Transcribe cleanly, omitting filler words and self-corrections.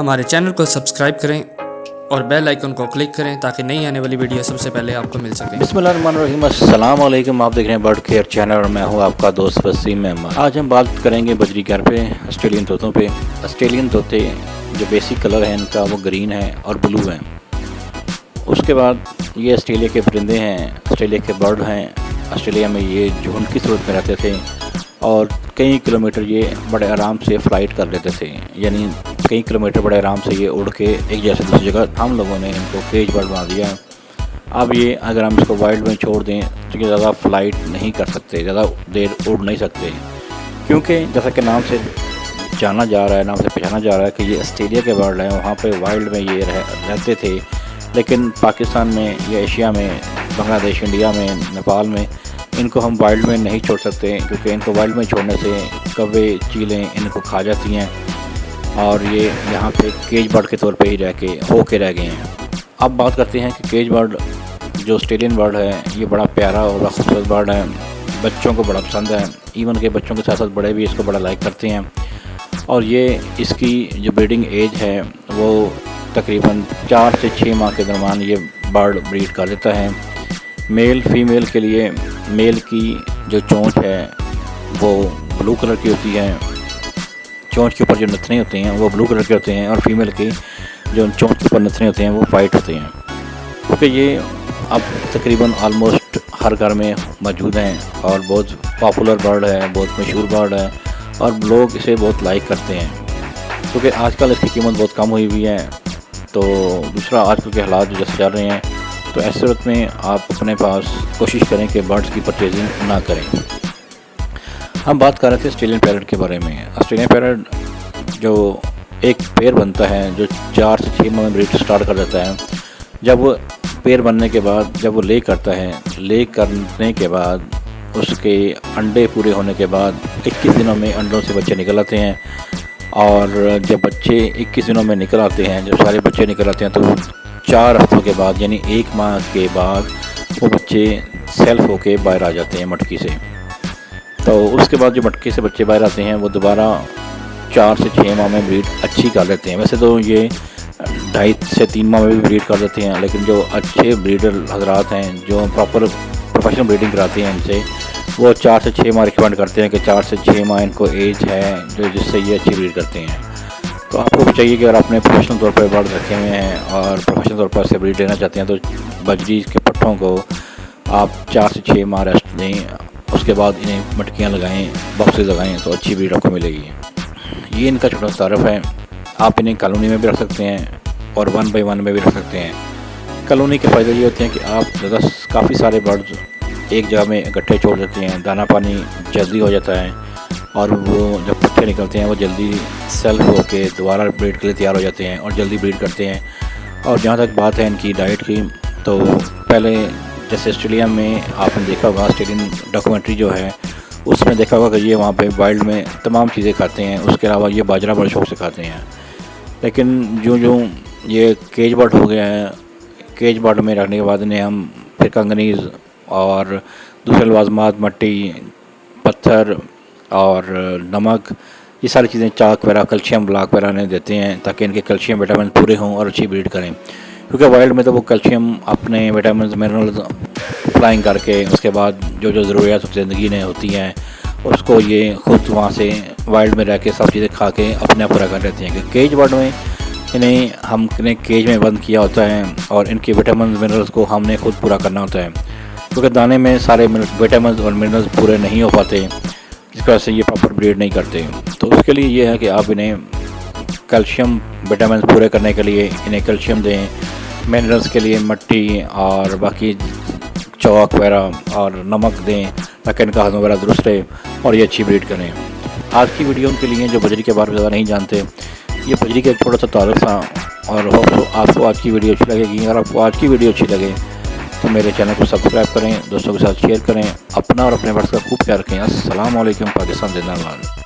हमारे चैनल को सब्सक्राइब करें और बेल आइकन को क्लिक करें ताकि नई आने वाली वीडियो सबसे पहले आपको मिल सके। बिस्मिल्लाहिर्रहमानिर्रहीम, अस्सलाम वालेकुम। आप देख रहे हैं बर्ड केयर चैनल और मैं हूं आपका दोस्त वसीम अहमद। आज हम बात करेंगे बजरी घर पे ऑस्ट्रेलियन तोतों पे। ऑस्ट्रेलियन तोते जो बेसिक कलर है इनका वो ग्रीन है और ब्लू है। उसके बाद ये ऑस्ट्रेलिया के परिंदे हैं, ऑस्ट्रेलिया के बर्ड हैं। ऑस्ट्रेलिया में ये झुंड की सूरत में रहते थे और कई किलोमीटर ये बड़े आराम से फ़्लाइट कर लेते थे, यानी कई किलोमीटर बड़े आराम से ये उड़ के एक जैसे दूसरी जगह। हम लोगों ने इनको केज बर्ड बना दिया। अब ये अगर हम इसको वाइल्ड में छोड़ दें तो ये ज़्यादा फ़्लाइट नहीं कर सकते, ज़्यादा देर उड़ नहीं सकते, क्योंकि जैसा कि नाम से जाना जा रहा है, नाम से पहचाना जा रहा है कि ये ऑस्ट्रेलिया के बर्ड हैं। वहाँ पे वाइल्ड में ये रहते थे, लेकिन पाकिस्तान में या एशिया में, बांग्लादेश, इंडिया में, नेपाल में इनको हम वाइल्ड में नहीं छोड़ सकते, क्योंकि इनको वाइल्ड में छोड़ने से कौवे, चीलें इनको खा जाती हैं और ये यहाँ पे केज बर्ड के तौर पे ही रह गए हैं। अब बात करते हैं कि केज बर्ड जो ऑस्ट्रेलियन बर्ड है ये बड़ा प्यारा और खूबसूरत बर्ड है, बच्चों को बड़ा पसंद है। इवन के बच्चों के साथ साथ बड़े भी इसको बड़ा लाइक करते हैं। और ये इसकी जो ब्रीडिंग एज है वो तकरीबन 4 से 6 माह के दरमियान ये बर्ड ब्रीड कर देता है। मेल फीमेल के लिए मेल की जो चोंच है वो ब्लू कलर की होती है, चोंच के ऊपर जो नथने होते हैं वो ब्लू कलर के होते हैं, और फीमेल की जो चोंच के ऊपर नथने होते हैं वो वाइट होते हैं। क्योंकि ये अब तकरीबन आलमोस्ट हर घर में मौजूद हैं और बहुत पॉपुलर बर्ड है, बहुत मशहूर बर्ड है और लोग इसे बहुत लाइक करते हैं, क्योंकि आजकल इसकी कीमत बहुत कम हुई हुई है। तो दूसरा, आजकल के हालात जो जैसे चल रहे हैं, तो ऐसी सूरत में आप अपने पास कोशिश करें कि बर्ड्स की परचेजिंग ना करें। हम बात कर रहे थे ऑस्ट्रेलियन पैरट के बारे में। ऑस्ट्रेलियन पैरट जो एक पेयर बनता है जो 4 से 6 माह में ब्रीड स्टार्ट कर देता है। जब वो पेयर बनने के बाद जब वो ले करता है, ले करने के बाद उसके अंडे पूरे होने के बाद 21 दिनों में अंडों से बच्चे निकल आते हैं। और जब बच्चे 21 दिनों में निकल आते हैं, जब सारे बच्चे निकल आते हैं, तो 4 हफ्तों के बाद यानी 1 माह के बाद वो बच्चे सेल्फ होके बाहर आ जाते हैं मटकी से। तो उसके बाद जो मटकी से बच्चे बाहर आते हैं वो दोबारा 4 से 6 माह में ब्रीड अच्छी कर लेते हैं। वैसे तो ये 2.5 से 3 माह में भी ब्रीड कर देते हैं, लेकिन जो अच्छे ब्रीडर हजरात हैं जो प्रॉपर प्रोफेशनल ब्रीडिंग कराते हैं इनसे, वो 4 से 6 माह रिकमेंड करते हैं कि 4 से 6 माह इनको एज है जो जिससे ये अच्छी ब्रीड करते हैं। तो आपको भी चाहिए कि अगर आपने प्रोफेशनल तौर पर बर्ड रखे हुए हैं और प्रोफेशनल तौर पर से ब्रीड लेना चाहते हैं तो बजरी के पट्टों को आप 4 से 6 माह रेस्ट दें, उसके बाद इन्हें मटकियाँ लगाएं, बॉक्सेस लगाएं, तो अच्छी ब्रीड आपको मिलेगी। ये इनका छोटा सा तारफ़ है। आप इन्हें कॉलोनी में भी रख सकते हैं और 1 बाय 1 में भी रख सकते हैं। कॉलोनी के फ़ायदे ये होते हैं कि आप काफ़ी सारे बर्ड्स एक जगह में इकट्ठे छोड़ देते हैं, दाना पानी जल्दी हो जाता है और वो जब पट्टे निकलते हैं वो जल्दी सेल्फ होके दोबारा ब्रीड के लिए तैयार हो जाते हैं और जल्दी ब्रीड करते हैं। और जहाँ तक बात है इनकी डाइट की, तो पहले जैसे ऑस्ट्रेलिया में आपने देखा होगा, ऑस्ट्रेलियन डॉक्यूमेंट्री जो है उसमें देखा होगा कि ये वहाँ पे वाइल्ड में तमाम चीज़ें खाते हैं। उसके अलावा ये बाजरा बड़े शौक से खाते हैं। लेकिन जो ये केज बर्ड हो गया है, केज बर्ड में रखने के बाद इन्हें हम फिर कंगनीज़ और दूसरे लवाजमात, मट्टी, पत्थर और नमक, ये सारी चीज़ें, चाक वगैरह, कैल्शियम ब्लॉक वगैरह इन्हें देते हैं ताकि इनके कैल्शियम विटामिन पूरे हों और अच्छी ब्रीड करें। क्योंकि वाइल्ड में तो वो कैल्शियम अपने विटामिन मिनरल्स फ्लाइंग करके उसके बाद जो ज़रूरियात ज़िंदगी में होती हैं उसको ये खुद वहाँ से वाइल्ड में रह के सब चीज़ें खा के अपने आप पूरा कर लेते हैं। कि केज बर्ड में हमने केज में बंद किया होता है और इनके विटामिन मिनरल्स को हमने खुद पूरा करना होता है, क्योंकि दाने में सारे विटामिन और मिनरल्स पूरे नहीं हो पाते, जिस वजह से ये प्रॉपर ब्रीड नहीं करते। तो उसके लिए ये है कि आप इन्हें कैल्शियम विटामिन पूरे करने के लिए इन्हें कैल्शियम दें, मिनरल्स के लिए मट्टी और बाकी चौक वगैरह और नमक दें ताकि इनका हज़म वगैरह दुरुस्त रहे और ये अच्छी ब्रीड करें। आज की वीडियो उनके लिए जो बजरी के बारे में ज़्यादा नहीं जानते, ये बजरी का एक छोटा सा तारुफ था और आपको आज की वीडियो अच्छी लगेगी। अगर आपको आज की वीडियो अच्छी लगे तो मेरे चैनल को सब्सक्राइब करें, दोस्तों के साथ शेयर करें, अपना और अपने बर्ड्स का खूब ख्याल रखें। अस्सलाम वालेकुम। पाकिस्तान जिंदाबाद।